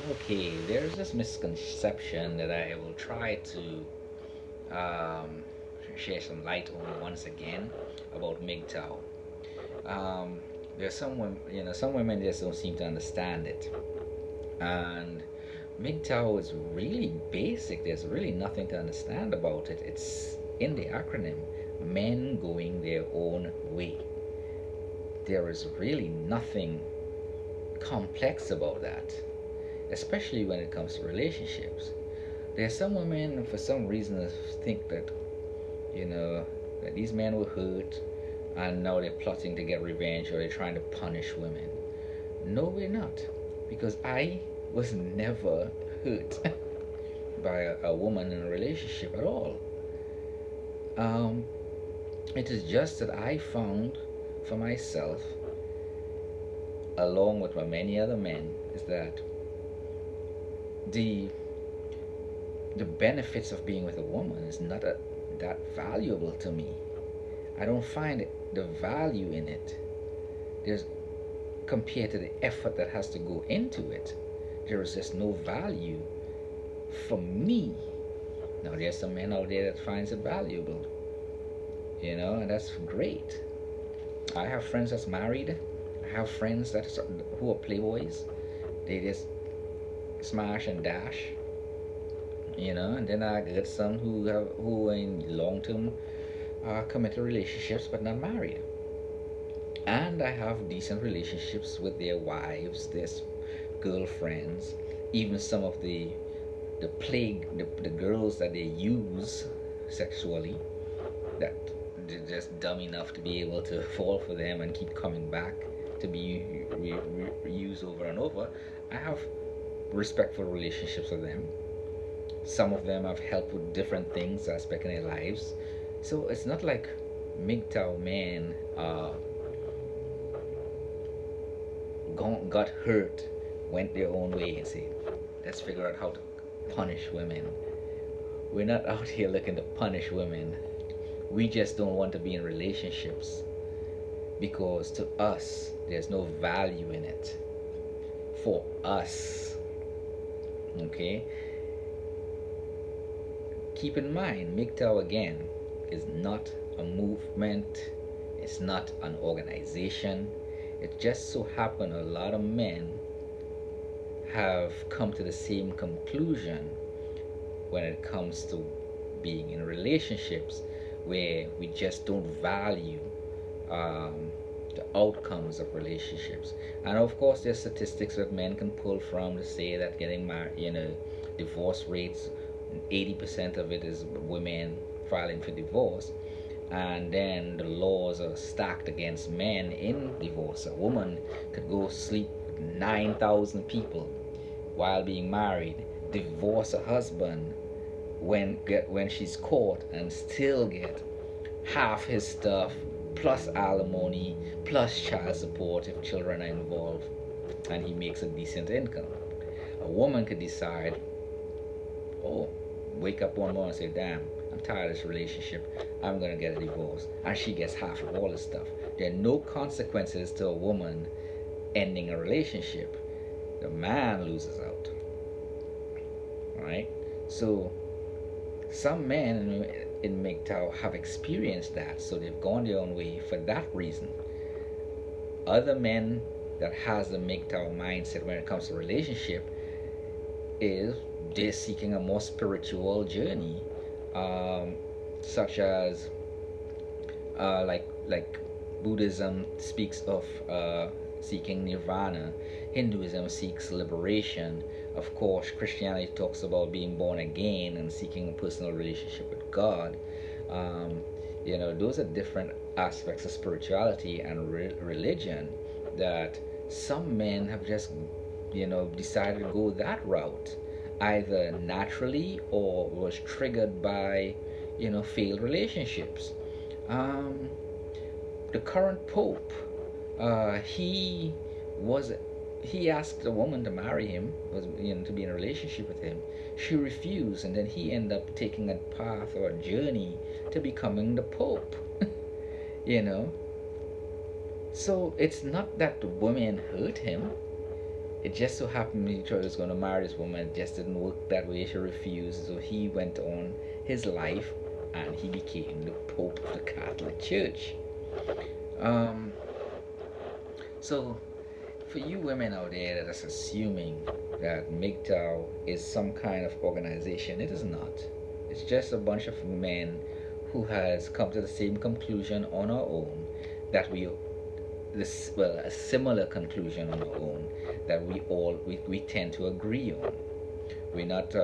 Okay, there's this misconception that I will try to um, share some light on once again about MGTOW. Um, there's some women, some women just don't seem to understand it, and MGTOW is really basic. There's really nothing to understand about it. It's in the acronym, men going their own way. There is really nothing complex about that, especially when it comes to relationships. There's some women, for some reason, think that, you know, that these men were hurt and now they're plotting to get revenge or they're trying to punish women. No, we're not. Because I was never hurt by a woman in a relationship at all. Um, it is just that I found for myself, along with many other men, is that the the benefits of being with a woman is not that valuable to me. I don't find the value in it. There's compared to the effort that has to go into it, there is just no value for me. Now there's some men out there that finds it valuable, and that's great. I have friends that's married. I have friends who are playboys. They just smash and dash, and then I get some who are in long-term committed relationships but not married. And I have decent relationships with their wives, their girlfriends, even some of the girls that they use sexually, that they're just dumb enough to be able to fall for them and keep coming back to be used over and over. I have respectful relationships with them. Some of them I've helped with different things aspect in their lives. So it's not like MGTOW men got hurt, went their own way and said, let's figure out how to punish women. We're not out here looking to punish women. We just don't want to be in relationships because to us, there's no value in it. For us. Okay? Keep in mind, MGTOW again is not a movement, it's not an organization. It just so happened a lot of men have come to the same conclusion when it comes to being in relationships, where we just don't value the outcomes of relationships. And of course, there's statistics that men can pull from to say that getting married, divorce rates, 80% of it is women filing for divorce. And then the laws are stacked against men in divorce. A woman could go sleep with 9,000 people while being married, divorce a husband when she's caught, and still get half his stuff plus alimony plus child support if children are involved, and he makes a decent income. A woman could decide, oh, wake up one morning and say, damn, I'm tired of this relationship, I'm gonna get a divorce, and she gets half of all the stuff. There are no consequences to a woman ending a relationship. The man loses out. Alright? So some men in MGTOW have experienced that, so they've gone their own way for that reason. Other men that has the MGTOW mindset when it comes to relationship is they're seeking a more spiritual journey, such as like Buddhism speaks of seeking nirvana, Hinduism seeks liberation. Of course, Christianity talks about being born again and seeking a personal relationship with God. Those are different aspects of spirituality and religion that some men have just, decided to go that route, either naturally or was triggered by, failed relationships. The current pope, he was he asked a woman to marry him, to be in a relationship with him. She refused, and then he ended up taking a path or a journey to becoming the pope. you know. So it's not that the women hurt him. it just so happened he thought he was going to marry this woman. It just didn't work that way. She refused. So he went on his life and he became the Pope of the Catholic Church. Um, so, for you women out there that are assuming that MGTOW is some kind of organization, it is not. It's just a bunch of men who has come to the same conclusion on our own that a similar conclusion on our own that we tend to agree on. We're not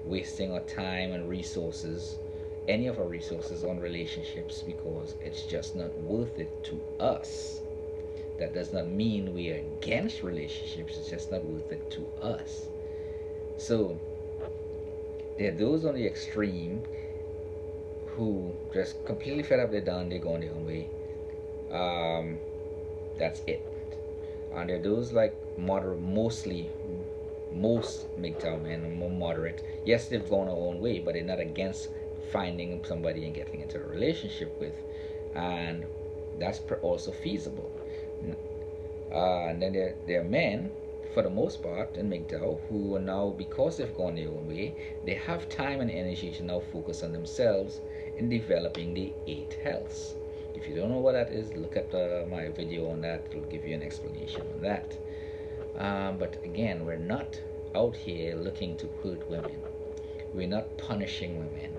wasting our time and resources, any of our resources, on relationships because it's just not worth it to us. That does not mean we are against relationships, it's just not worth it to us. So, there are those on the extreme who just completely fed up, they're done, they're going their own way. That's it. And there are those like moderate, most MGTOW men are more moderate. Yes, they've gone their own way, but they're not against finding somebody and getting into a relationship with. And that's also feasible. And then there are men, for the most part, in MGTOW who are now, because they've gone their own way, they have time and energy to now focus on themselves in developing the 8 healths. If you don't know what that is, look at my video on that. It'll give you an explanation on that. But again, we're not out here looking to hurt women. We're not punishing women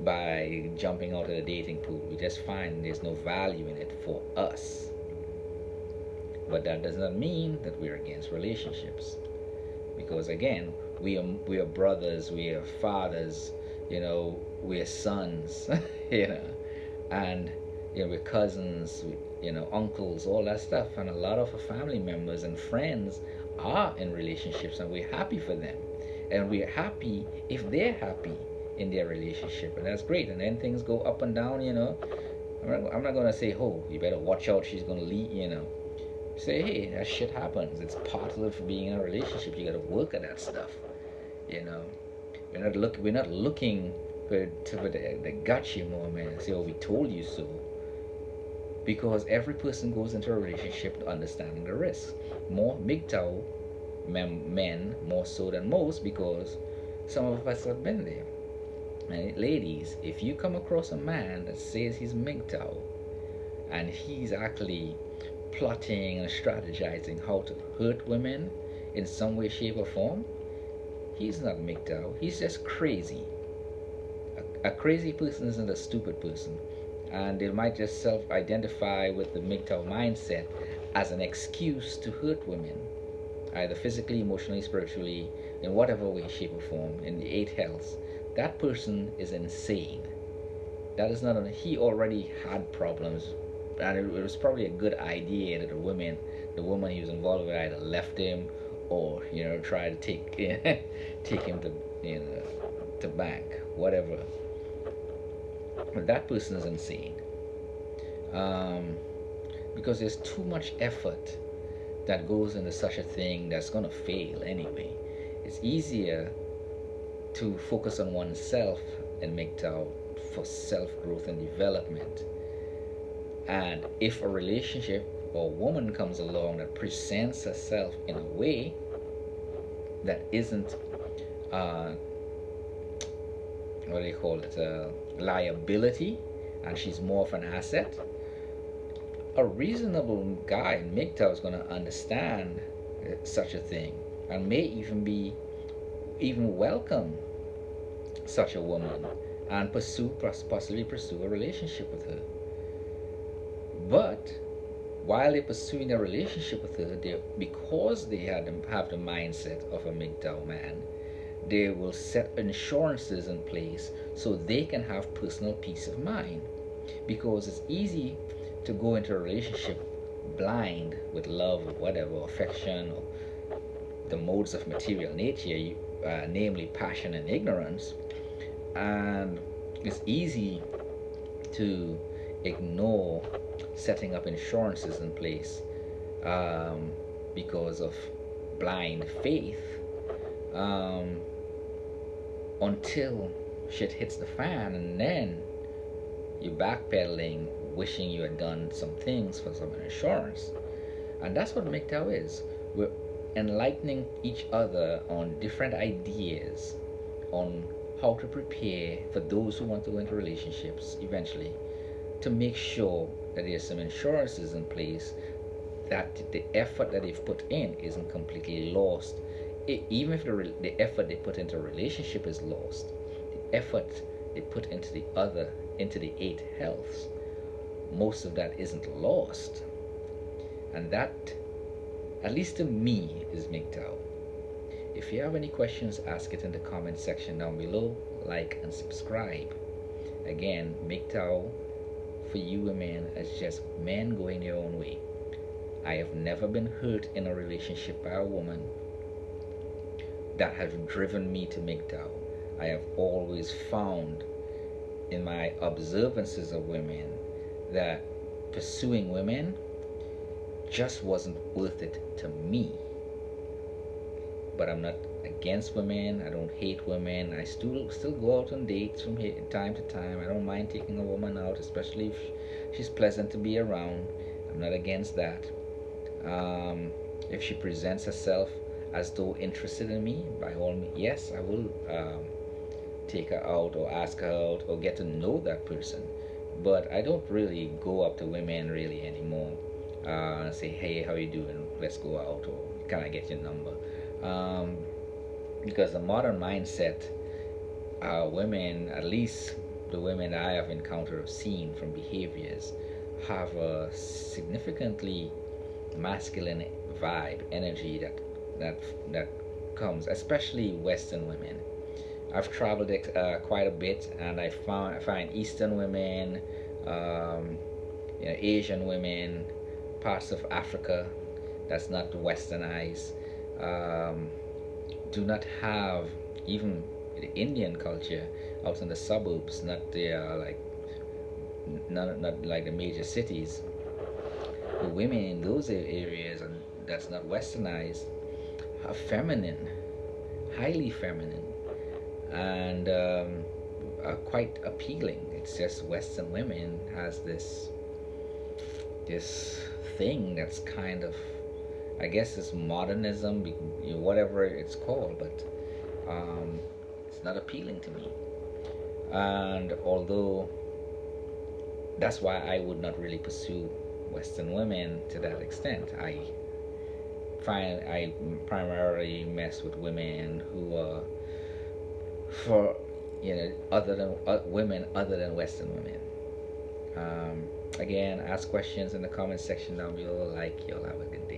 by jumping out of the dating pool. We just find there's no value in it for us. But that does not mean that we're against relationships. Because again, we are brothers, we are fathers, we are sons, and we're cousins, uncles, all that stuff. And a lot of our family members and friends are in relationships, and we're happy for them. And we're happy if they're happy in their relationship, and that's great. And then things go up and down, I'm not going to say, oh, you better watch out, she's going to leave, Say, hey, that shit happens. It's part of being in a relationship. You got to work at that stuff. We're not looking for the gotcha moment and say, oh, we told you so. Because every person goes into a relationship understanding the risks. More MGTOW men, more so than most, because some of us have been there. And ladies, if you come across a man that says he's MGTOW and he's actually plotting and strategizing how to hurt women in some way, shape, or form, he's not MGTOW. He's just crazy. A crazy person isn't a stupid person. And they might just self-identify with the MGTOW mindset as an excuse to hurt women, either physically, emotionally, spiritually, in whatever way, shape, or form, in the 8 healths. That person is insane. That is not he already had problems, and it was probably a good idea that the woman he was involved with either left him or tried to take him to bank, whatever. But that person is insane, because there's too much effort that goes into such a thing that's gonna fail anyway. It's easier to focus on oneself and MGTOW for self-growth and development. And if a relationship or woman comes along that presents herself in a way that isn't what do you call it, liability, and she's more of an asset, a reasonable guy in MGTOW is going to understand such a thing and may even welcome such a woman and possibly pursue a relationship with her. But while they're pursuing a relationship with her, because they have the mindset of a MGTOW man, they will set insurances in place so they can have personal peace of mind. Because it's easy to go into a relationship blind with love or whatever, affection, or the modes of material nature, namely passion and ignorance. And it's easy to ignore setting up insurances in place because of blind faith, until shit hits the fan, and then you're backpedaling, wishing you had done some things for some insurance. And that's what MGTOW is. enlightening each other on different ideas on how to prepare for those who want to go into relationships eventually, to make sure that there's some insurances in place, that the effort that they've put in isn't completely lost. Even if the effort they put into a relationship is lost, the effort they put into the eight healths, most of that isn't lost. And that, at least to me, is MGTOW. If you have any questions, ask it in the comment section down below. Like and subscribe. Again, MGTOW for you women is just men going their own way. I have never been hurt in a relationship by a woman that has driven me to MGTOW. I have always found in my observances of women that pursuing women just wasn't worth it to me. But I'm not against women. I don't hate women. I still go out on dates from time to time. I don't mind taking a woman out, especially if she's pleasant to be around. I'm not against that. If she presents herself as though interested in me, by all means, yes, I will take her out or ask her out or get to know that person. But I don't really go up to women really anymore. Say, hey, how you doing? Let's go out, or can I get your number? Because the modern mindset, women, at least the women that I have encountered or seen from behaviors, have a significantly masculine vibe, energy that comes, especially Western women. I've traveled quite a bit, and I find Eastern women, Asian women, parts of Africa that's not westernized, do not have, even the Indian culture out in the suburbs, not like the major cities. The women in those areas, and that's not westernized, are feminine, highly feminine, and are quite appealing. It's just Western women has this thing that's kind of, I guess it's modernism, whatever it's called, but it's not appealing to me. And although that's why I would not really pursue Western women to that extent, I primarily mess with women who are for other than women other than Western women. Again, ask questions in the comment section down below. Like, y'all have a good day.